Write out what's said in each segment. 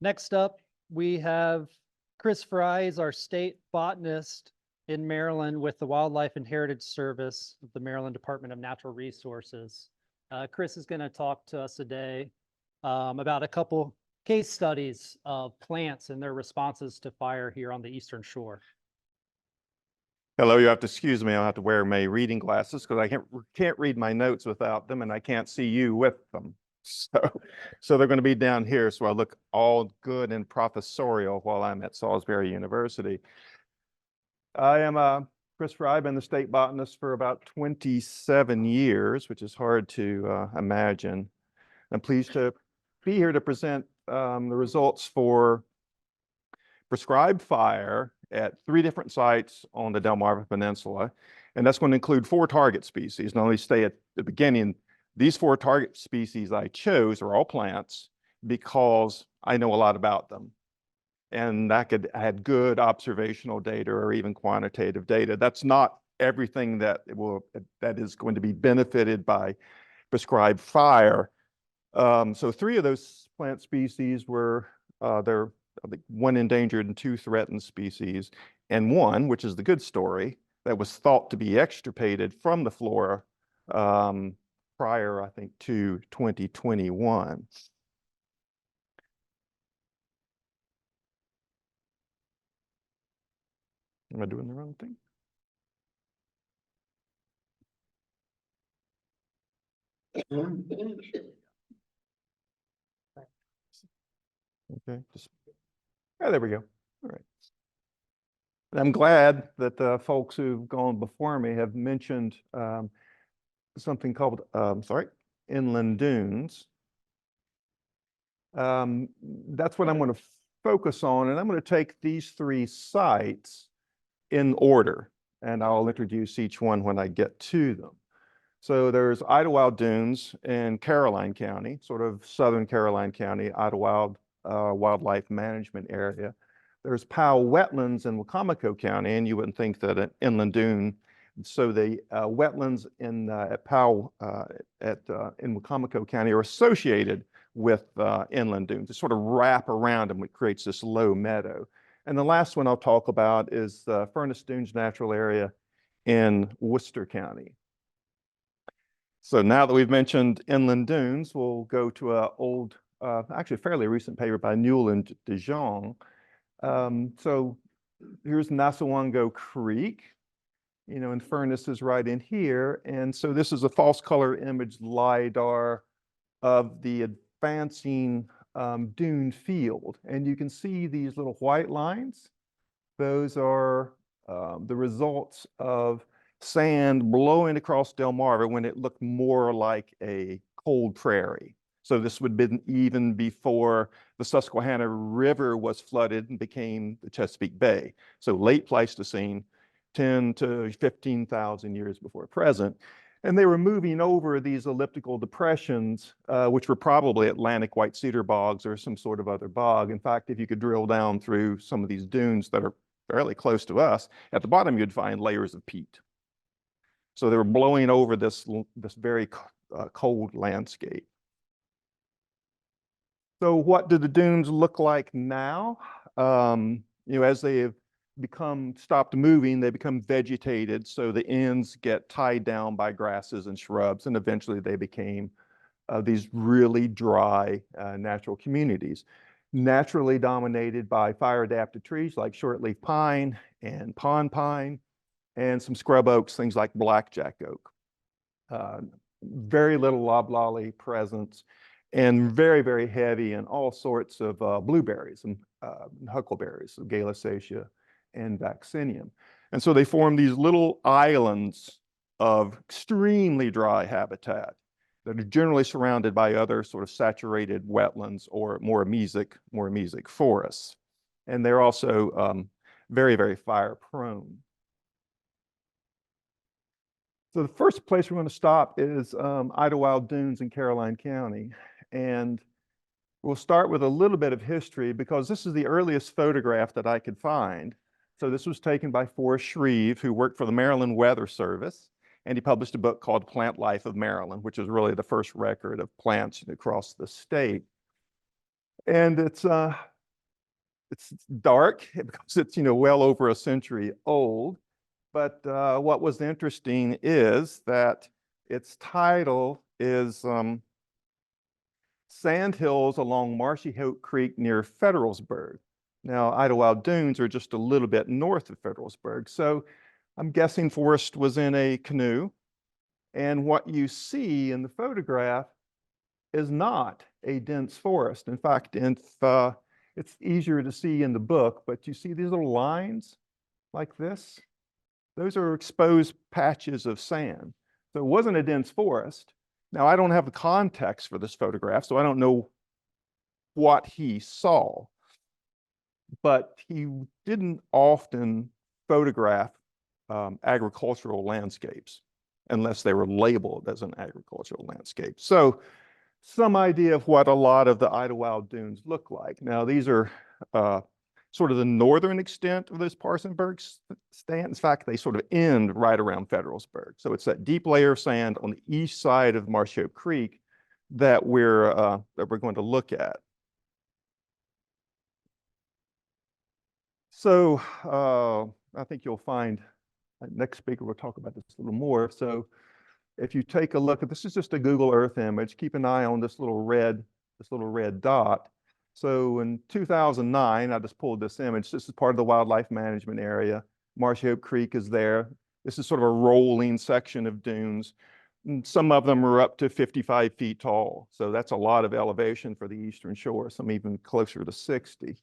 Next up, we have Chris Frye is our state botanist in Maryland with the Wildlife and Heritage Service of the Maryland Department of Natural Resources. Chris is going to talk to us today about a couple case studies of plants and their responses to fire here on the Eastern Shore. Hello, you have to excuse me. I'll have to wear my reading glasses because I can't read my notes without them, and I can't see you with them. So they're going to be down here, so I look all good and professorial while I'm at Salisbury University. I am Chris Frye. I've been the state botanist for about 27 years, which is hard to imagine. I'm pleased to be here to present the results for prescribed fire at 3 different sites on the Delmarva Peninsula. And that's going to include 4 target species. Now, let me stay at the beginning. These 4 target species I chose are all plants because I know a lot about them. And I had good observational data or even quantitative data. That's not everything that is going to be benefited by prescribed fire. So 3 of those plant species were they're 1 endangered and 2 threatened species, and 1, which is the good story, that was thought to be extirpated from the flora prior, I think, to 2021. Am I doing the wrong thing? Okay, there we go. All right. And I'm glad that the folks who've gone before me have mentioned something called, inland dunes. That's what I'm going to focus on, and I'm going to take these 3 sites in order, and I'll introduce each one when I get to them. So there's Idolwild Dunes in Caroline County, sort of southern Caroline County, Idlewild Wildlife Management Area. There's Pow Wetlands in Wicomico County, and you wouldn't think that an inland dune. So the wetlands in Pow in Wicomico County are associated with inland dunes. They sort of wrap around them, which creates this low meadow. And the last one I'll talk about is the Furnace Dunes Natural Area in Worcester County. So now that we've mentioned inland dunes, we'll go to an old, actually fairly recent paper by Newell and DeJong. So here's Nassawango Creek, and Furnace is right in here. And so this is a false color image LiDAR of the advancing dune field. And you can see these little white lines. Those are the results of sand blowing across Delmarva when it looked more like a cold prairie. So this would have been even before the Susquehanna River was flooded and became the Chesapeake Bay. So late Pleistocene, 10 to 15,000 years before present. And they were moving over these elliptical depressions, which were probably Atlantic white cedar bogs or some sort of other bog. In fact, if you could drill down through some of these dunes that are fairly close to us, at the bottom you'd find layers of peat. So they were blowing over this very cold landscape. So what do the dunes look like now? As they have stopped moving, they become vegetated. So the ends get tied down by grasses and shrubs, and eventually they became these really dry natural communities, naturally dominated by fire-adapted trees like shortleaf pine and pond pine, and some scrub oaks, things like blackjack oak. Very little loblolly presence, and very, very heavy in all sorts of blueberries and huckleberries, Galisacea and Vaccinium. And so they form these little islands of extremely dry habitat that are generally surrounded by other sort of saturated wetlands or more mesic forests. And they're also very, very fire prone. So the first place we're going to stop is Idlewild Dunes in Caroline County. And we'll start with a little bit of history because this is the earliest photograph that I could find. So this was taken by Forrest Shreve, who worked for the Maryland Weather Service. And he published a book called Plant Life of Maryland, which is really the first record of plants across the state. And it's it's dark because it's, well over a century old. But what was interesting is that its title is Sandhills along Marshy Hope Creek near Federalsburg. Now, Idlewild Dunes are just a little bit north of Federalsburg. So I'm guessing Forrest was in a canoe. And what you see in the photograph is not a dense forest. In fact, it's easier to see in the book, but you see these little lines like this? Those are exposed patches of sand. So it wasn't a dense forest. Now, I don't have the context for this photograph, so I don't know what he saw, but he didn't often photograph agricultural landscapes unless they were labeled as an agricultural landscape. So some idea of what a lot of the Idlewild Dunes look like. Now, these are sort of the northern extent of this Parsonburg stand. In fact, they sort of end right around Federalsburg. So it's that deep layer of sand on the east side of Marshy Hope Creek that we're going to look at. So I think you'll find next speaker will talk about this a little more. So if you take a look at this, is just a Google Earth image. Keep an eye on this little red dot. So in 2009, I just pulled this image. This is part of the wildlife management area. Marshy Hope Creek is there. This is sort of a rolling section of dunes. And some of them are up to 55 feet tall. So that's a lot of elevation for the eastern shore, some even closer to 60.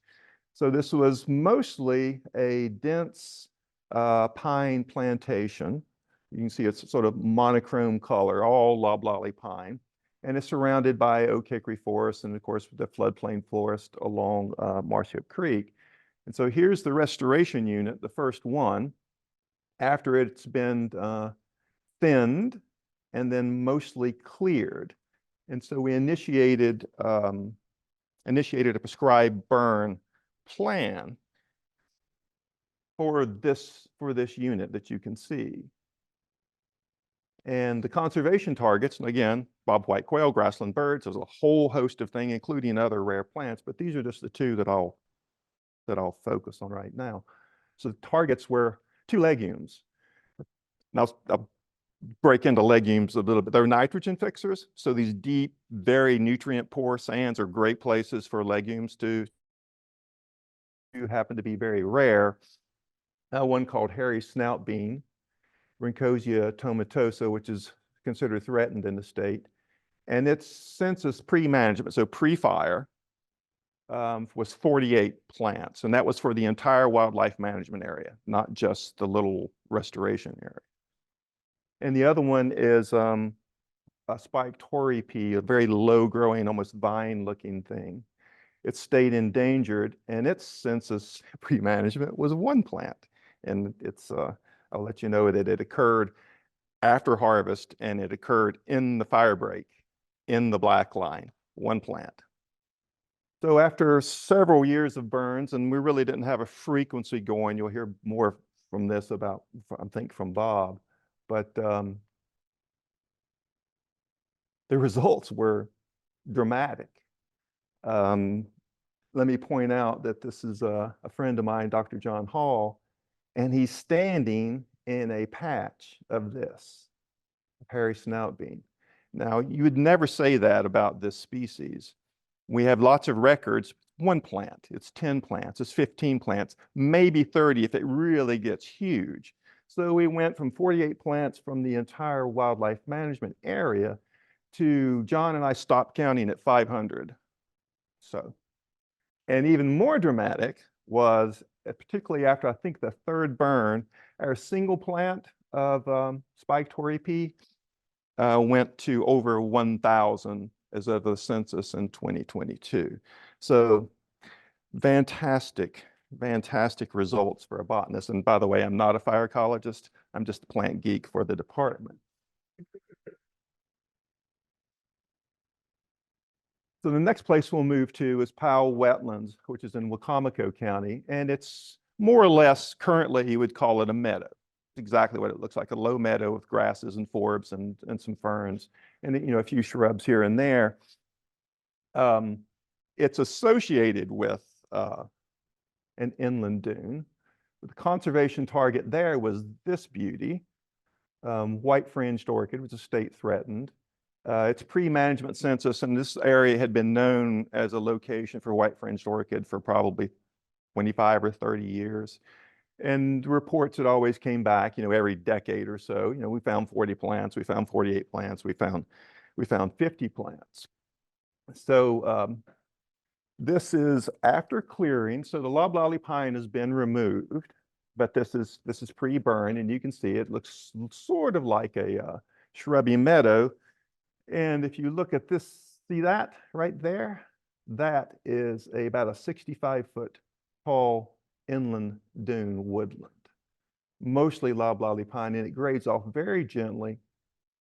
So this was mostly a dense pine plantation. You can see it's sort of monochrome color, all loblolly pine. And it's surrounded by oak hickory forest and, of course, the floodplain forest along Marshy Hope Creek. And so here's the restoration unit, the first one, after it's been thinned and then mostly cleared. And so we initiated a prescribed burn plan for this unit that you can see. And the conservation targets, and again, bobwhite quail, grassland birds, there's a whole host of things, including other rare plants, but these are just the two that I'll focus on right now. So the targets were 2 legumes. Now I'll break into legumes a little bit. They're nitrogen fixers. So these deep, very nutrient poor sands are great places for legumes to happen to be very rare. One called hairy snout bean, Rhynchosia tomatosa, which is considered threatened in the state. And its census pre-management, so pre-fire, was 48 plants. And that was for the entire wildlife management area, not just the little restoration area. And the other one is a spiked hoary pea, a very low growing, almost vine looking thing. It stayed endangered, and its census pre-management was 1 plant. And it's, I'll let you know that it occurred after harvest, and it occurred in the fire break in the black line, 1 plant. So after several years of burns, and we really didn't have a frequency going, you'll hear more from this about, I think, from Bob, but the results were dramatic. Let me point out that this is a friend of mine, Dr. John Hall, and he's standing in a patch of this, hairy snout bean. Now, you would never say that about this species. We have lots of records, 1 plant, it's 10 plants, it's 15 plants, maybe 30 if it really gets huge. So we went from 48 plants from the entire wildlife management area to John and I stopped counting at 500. So, and even more dramatic was, particularly after I think the 3rd burn, our single plant of spiked hoary pea went to over 1,000 as of the census in 2022. So fantastic results for a botanist. And by the way, I'm not a phycologist. I'm just a plant geek for the department. So the next place we'll move to is Pow Wetlands, which is in Wicomico County. And it's more or less, currently you would call it a meadow. It's exactly what it looks like, a low meadow with grasses and forbs and some ferns and a few shrubs here and there. It's associated with an inland dune. The conservation target there was this beauty, white fringed orchid, which is state threatened. It's pre-management census, and this area had been known as a location for white fringed orchid for probably 25 or 30 years. And reports had always came back, every decade or so. We found 40 plants, we found 48 plants, we found 50 plants. So this is after clearing. So the loblolly pine has been removed, but this is pre-burn, and you can see it looks sort of like a shrubby meadow. And if you look at this, see that right there? That is about a 65-foot tall inland dune woodland, mostly loblolly pine, and it grades off very gently.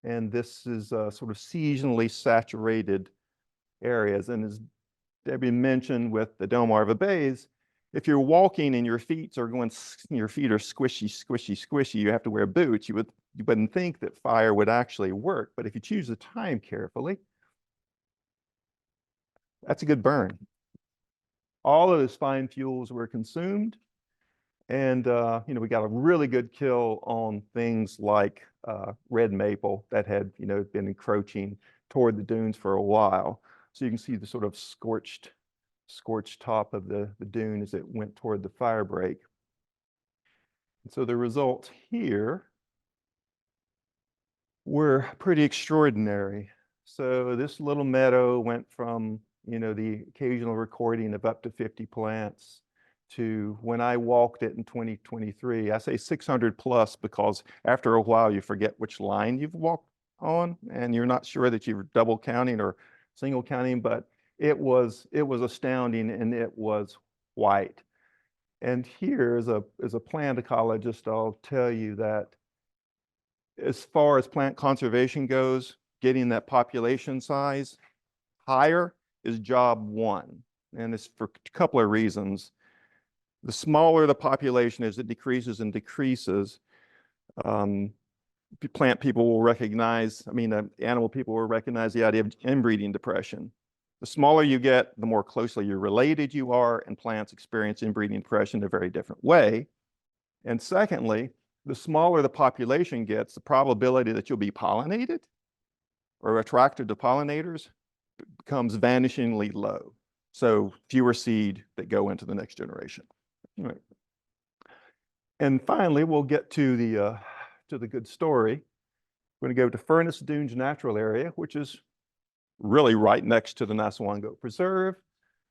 And this is sort of seasonally saturated areas. And as Debbie mentioned with the Delmarva Bays, if you're walking and your feet are squishy, squishy, squishy, you have to wear boots, you wouldn't think that fire would actually work. But if you choose the time carefully, that's a good burn. All of those fine fuels were consumed. And, we got a really good kill on things like red maple that had, been encroaching toward the dunes for a while. So you can see the sort of scorched top of the dune as it went toward the fire break. And so the results here were pretty extraordinary. So this little meadow went from, the occasional recording of up to 50 plants to when I walked it in 2023, I say 600 plus because after a while you forget which line you've walked on and you're not sure that you're double counting or single counting, but it was astounding, and it was white. And here as a plant ecologist, I'll tell you that as far as plant conservation goes, getting that population size higher is job one. And it's for a couple of reasons. The smaller the population is, it decreases and decreases. Plant people will recognize, animal people will recognize the idea of inbreeding depression. The smaller you get, the more closely you're related you are, and plants experience inbreeding depression in a very different way. And secondly, the smaller the population gets, the probability that you'll be pollinated or attracted to pollinators becomes vanishingly low. So fewer seed that go into the next generation. All right. And finally, we'll get to the good story. We're going to go to Furnace Dunes Natural Area, which is really right next to the Nassawango Preserve.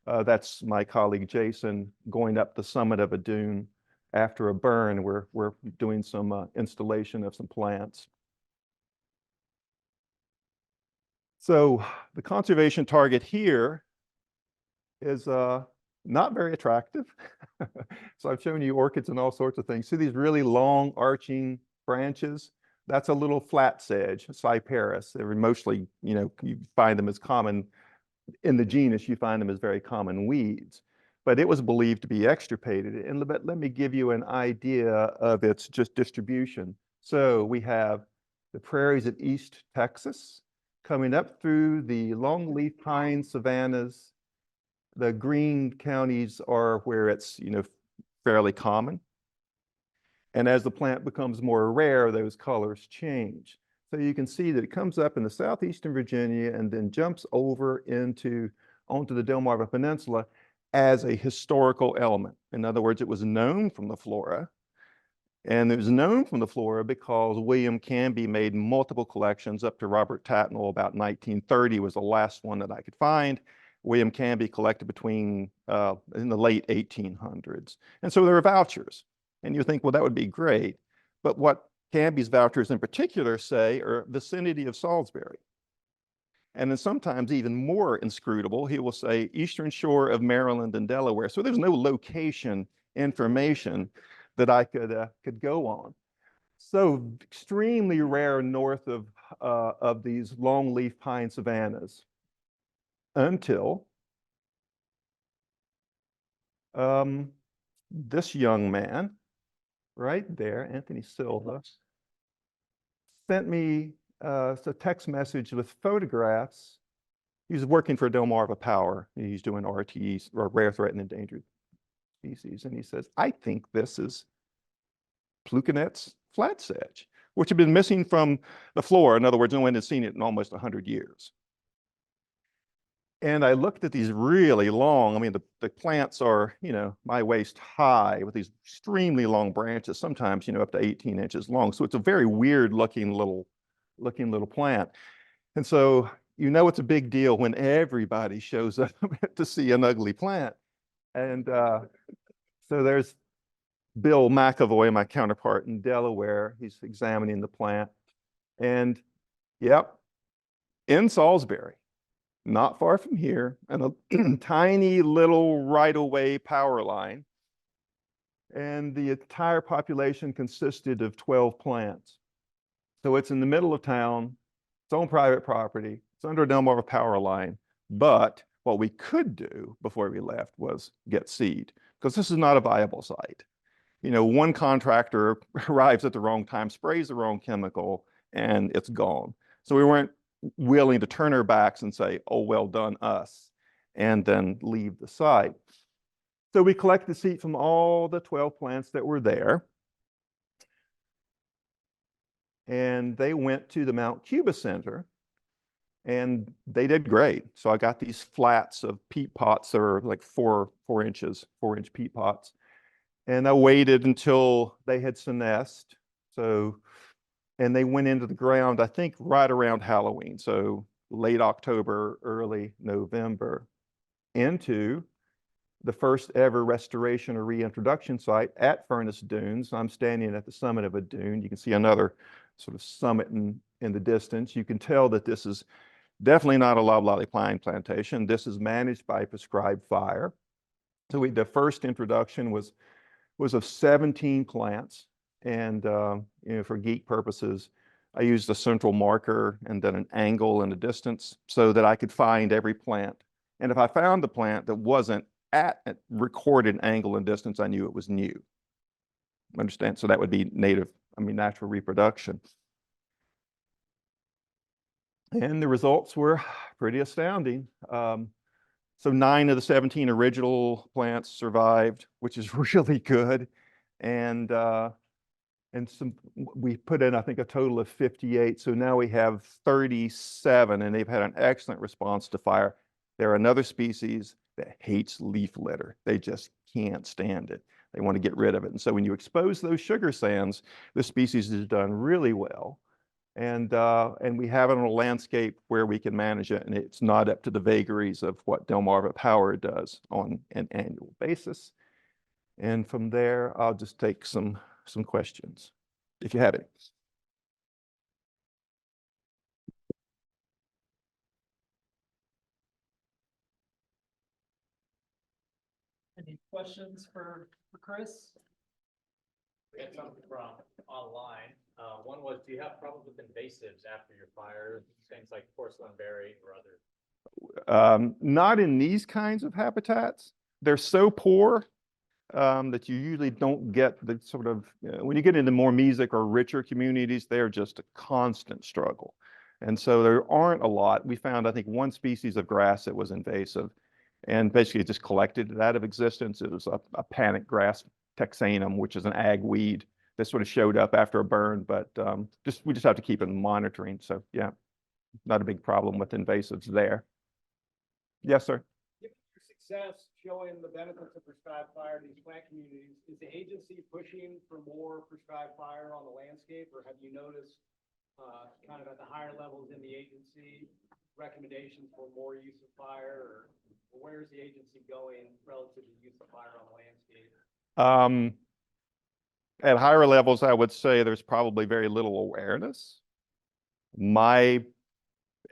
That's my colleague Jason going up the summit of a dune after a burn. We're doing some installation of some plants. So the conservation target here is not very attractive. So I've shown you orchids and all sorts of things. See these really long arching branches? That's a little flat sedge, Cyperus. They're mostly, you find them as common in the genus, you find them as very common weeds. But it was believed to be extirpated. And let me give you an idea of its just distribution. So we have the prairies of East Texas coming up through the longleaf pine savannas. The green counties are where it's, fairly common. And as the plant becomes more rare, those colors change. So you can see that it comes up in the southeastern Virginia and then jumps over onto the Delmarva Peninsula as a historical element. In other words, it was known from the flora. And it was known from the flora because William Canby made multiple collections up to Robert Tatnall about 1930 was the last one that I could find. William Canby collected between in the late 1800s. And so there are vouchers. And you think, well, that would be great. But what Canby's vouchers in particular say are vicinity of Salisbury. And then sometimes even more inscrutable, he will say eastern shore of Maryland and Delaware. So there's no location information that I could go on. So extremely rare north of these longleaf pine savannas until this young man right there, Anthony Silva, sent me a text message with photographs. He was working for Delmarva Power. He's doing RTEs, or rare, threatened, endangered species. And he says, I think this is Pluconet's flat sedge, which had been missing from the floor. In other words, no one had seen it in almost 100 years. And I looked at these really long, I mean, the plants are, my waist high with these extremely long branches, sometimes, up to 18 inches long. So it's a very weird looking little plant. And so, it's a big deal when everybody shows up to see an ugly plant. And so there's Bill McAvoy, my counterpart in Delaware. He's examining the plant. And yep, in Salisbury, not far from here, and a tiny little right-of-way power line. And the entire population consisted of 12 plants. So it's in the middle of town, it's on private property, it's under a Delmarva power line. But what we could do before we left was get seed, because this is not a viable site. One contractor arrives at the wrong time, sprays the wrong chemical, and it's gone. So we weren't willing to turn our backs and say, oh, well done us, and then leave the site. So we collected seed from all the 12 plants that were there. And they went to the Mount Cuba Center, and they did great. So I got these flats of peat pots that are like 4-inch peat pots. And I waited until they had senesced. And they went into the ground, I think, right around Halloween. So late October, early November, into the first ever restoration or reintroduction site at Furnace Dunes. I'm standing at the summit of a dune. You can see another sort of summit in the distance. You can tell that this is definitely not a loblolly pine plantation. This is managed by prescribed fire. So the first introduction was of 17 plants. And for geek purposes, I used a central marker and then an angle and a distance so that I could find every plant. And if I found the plant that wasn't at a recorded angle and distance, I knew it was new. Understand? So that would be natural reproduction. And the results were pretty astounding. So 9 of the 17 original plants survived, which is really good. And we put in, I think, a total of 58. So now we have 37, and they've had an excellent response to fire. They're another species that hates leaf litter. They just can't stand it. They want to get rid of it. And so when you expose those sugar sands, the species is done really well. And we have it on a landscape where we can manage it, and it's not up to the vagaries of what Delmarva Power does on an annual basis. And from there, I'll just take some questions, if you have any. Any questions for Chris? We had some from online. One was, do you have problems with invasives after your fire? Things like porcelain berry or other? Not in these kinds of habitats. They're so poor that you usually don't get the sort of, when you get into more mesic or richer communities, they're just a constant struggle. And so there aren't a lot. We found, I think, one species of grass that was invasive, and basically just collected it out of existence. It was a panic grass texanum, which is an ag weed that sort of showed up after a burn, but we just have to keep it monitoring. So yeah, not a big problem with invasives there. Yes, sir. Given your success showing the benefits of prescribed fire to these plant communities, is the agency pushing for more prescribed fire on the landscape, or have you noticed kind of at the higher levels in the agency recommendations for more use of fire, or where's the agency going relative to use of fire on the landscape? At higher levels, I would say there's probably very little awareness. My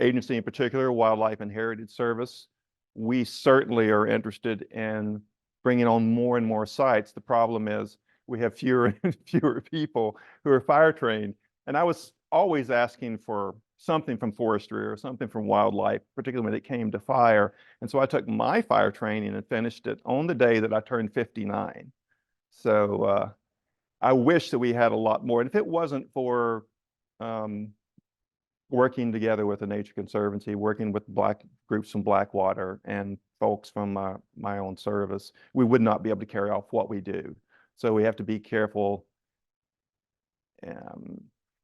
agency in particular, Wildlife and Heritage Service, we certainly are interested in bringing on more and more sites. The problem is we have fewer and fewer people who are fire trained. And I was always asking for something from forestry or something from wildlife, particularly when it came to fire. And so I took my fire training and finished it on the day that I turned 59. So I wish that we had a lot more. And if it wasn't for working together with the Nature Conservancy, working with black groups from Blackwater, and folks from my own service, we would not be able to carry off what we do. So we have to be careful and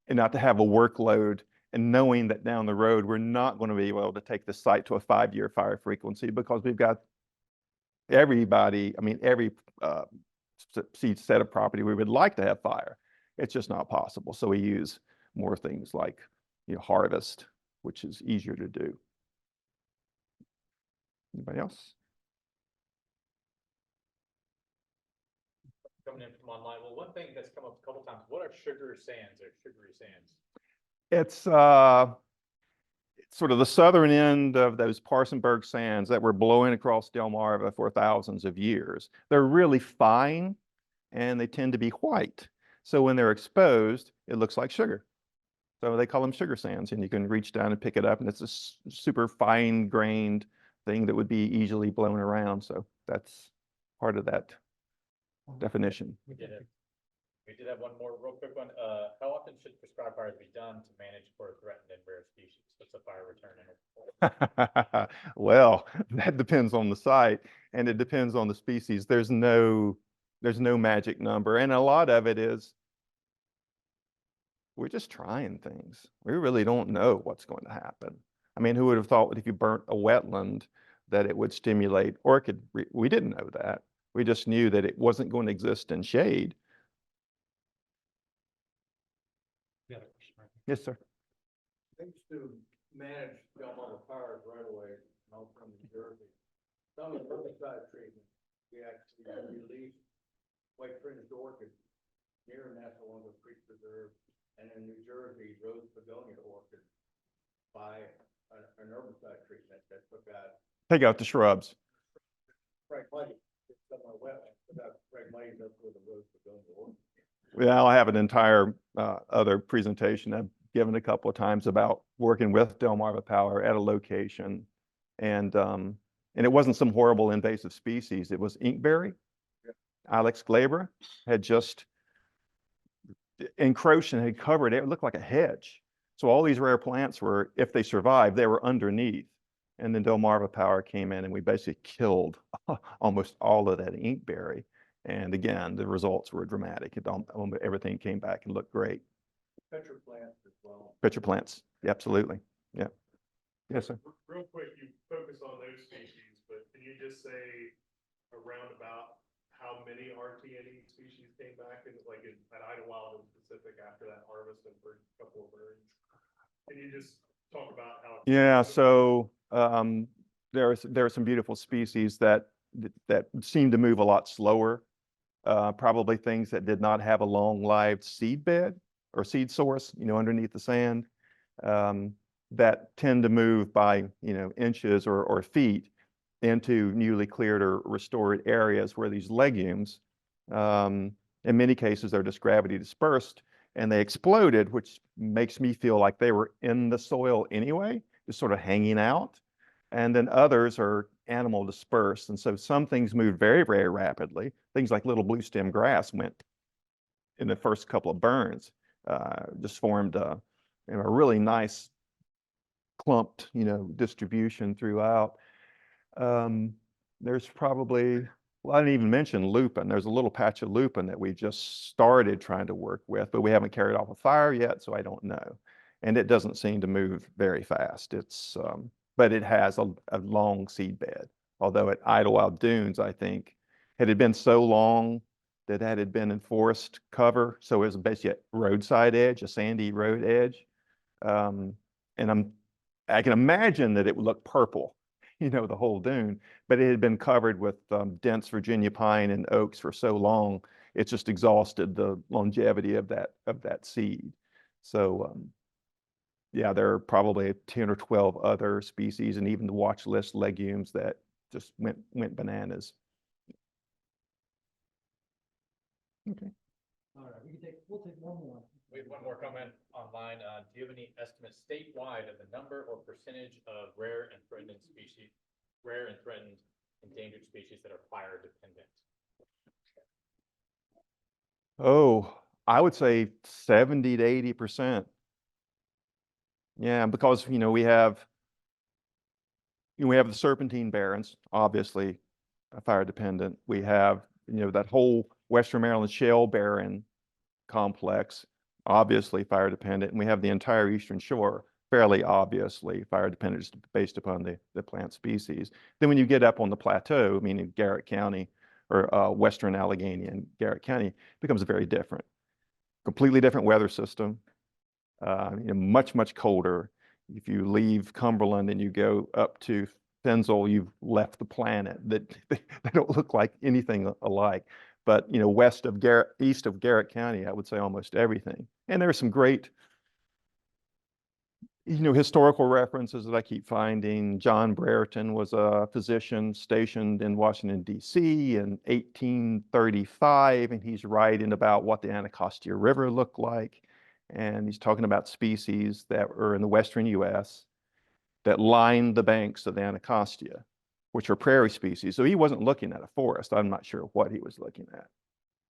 not to have a workload and knowing that down the road, we're not going to be able to take the site to a 5-year fire frequency because we've got everybody, I mean, every set of property we would like to have fire. It's just not possible. So we use more things like, harvest, which is easier to do. Anybody else? Coming in from online, well, one thing that's come up a couple times, what are sugar sands or sugary sands? It's sort of the southern end of those Parsonburg sands that were blowing across Delmarva for thousands of years. They're really fine and they tend to be white. So when they're exposed, it looks like sugar. So they call them sugar sands, and you can reach down and pick it up, and it's a super fine grained thing that would be easily blown around. So that's part of that definition. We did have one more real quick one. How often should prescribed fires be done to manage for threatened and rare species? What's the fire return interval? Well, that depends on the site and it depends on the species. There's no magic number. And a lot of it is we're just trying things. We really don't know what's going to happen. I mean, who would have thought that if you burnt a wetland that it would stimulate orchid? We didn't know that. We just knew that it wasn't going to exist in shade. Yes, sir. Things to manage Delmarva fires right away, and I'll come to Jersey. Some of the herbicide treatment, we actually released white fringed orchid near Nassawango Creek Preserve, and in New Jersey, rose begonia orchid by an herbicide treatment that took out Take out the shrubs. Phragmites. It's some of the wetlands, took out Phragmites up with the rose begonia orchid. Well, I have an entire other presentation I've given a couple of times about working with Delmarva Power at a location. And it wasn't some horrible invasive species. It was inkberry. Yeah. Ilex glabra had just encroached and had covered it. It looked like a hedge. So all these rare plants were, if they survived, they were underneath. And then Delmarva Power came in and we basically killed almost all of that inkberry. And again, the results were dramatic. Everything came back and looked great. Pitcher plants as well. Pitcher plants, yeah, absolutely. Yeah. Yes, sir. Real quick, you focus on those species, but can you just say around about how many RTNE species came back at Idlewild in specific after that harvest and for a couple of birds? Can you just talk about how? Yeah, so there are some beautiful species that seem to move a lot slower. Probably things that did not have a long-lived seed bed or seed source, underneath the sand, that tend to move by, inches or feet into newly cleared or restored areas where these legumes, in many cases, they're just gravity dispersed and they exploded, which makes me feel like they were in the soil anyway, just sort of hanging out. And then others are animal dispersed. And so some things moved very, very rapidly. Things like little blue stem grass went in the first couple of burns, just formed a really nice clumped, distribution throughout. There's probably, well, I didn't even mention lupin. There's a little patch of lupin that we just started trying to work with, but we haven't carried off a fire yet, so I don't know. And it doesn't seem to move very fast. It's, but it has a long seed bed. Although at Idolwild Dunes, I think, it had been so long that had been in forest cover. So it was basically a roadside edge, a sandy road edge. And I can imagine that it would look purple, the whole dune, but it had been covered with dense Virginia pine and oaks for so long, it's just exhausted the longevity of that seed. So yeah, there are probably 10 or 12 other species and even the watch list legumes that just went bananas. Okay. All right, we'll take one more. We have one more comment online. Do you have any estimates statewide of the number or percentage of rare and threatened endangered species that are fire dependent? Oh, I would say 70 to 80%. Yeah, because we have we have the Serpentine Barrens, obviously fire dependent. We have, that whole Western Maryland Shale Barren complex, obviously fire dependent. And we have the entire Eastern Shore, fairly obviously fire dependent just based upon the plant species. Then when you get up on the plateau, meaning Garrett County or Western Allegheny and Garrett County, it becomes very different. Completely different weather system, much, much colder. If you leave Cumberland and you go up to Fensel, you've left the planet. That they don't look like anything alike. But east of Garrett County, I would say almost everything. And there are some great, historical references that I keep finding. John Brereton was a physician stationed in Washington, D.C. in 1835, and he's writing about what the Anacostia River looked like. And he's talking about species that were in the western U.S. that lined the banks of the Anacostia, which are prairie species. So he wasn't looking at a forest. I'm not sure what he was looking at.